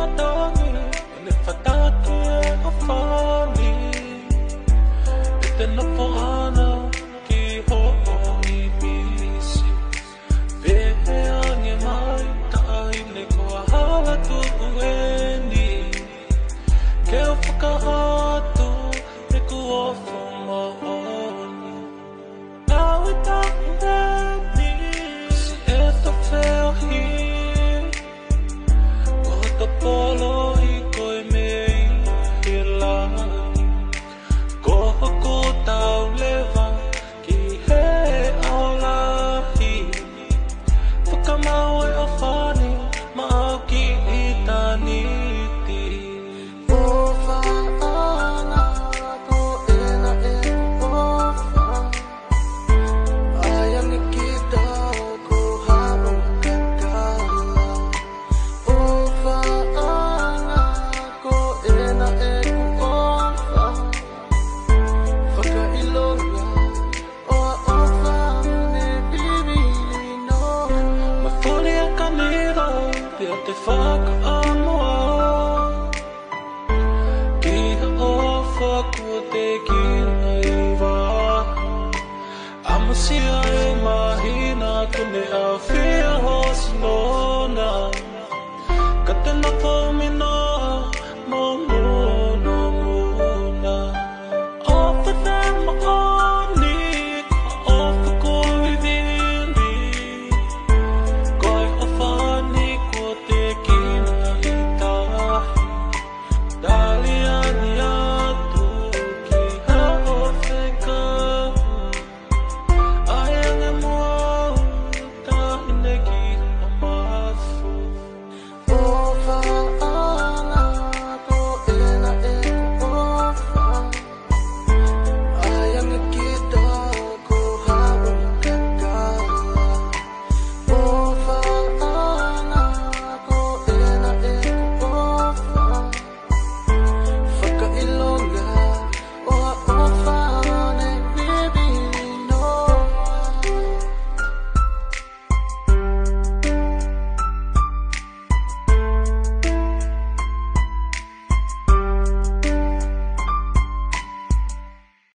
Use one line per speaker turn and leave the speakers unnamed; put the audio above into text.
matangi nagfatake o fami Ete na pohana ki ho'o I bisi Vehe ange mai ta'i ne koa hala tu ueni Keo whakahatu ne ku ofu mahoni Now without me Si e ta wheo hi Ko ta polo I koe me I lani Ko hoko tau lewa Ki he au lahi Whakamau e o whani Ma au ki I taniti Te whaka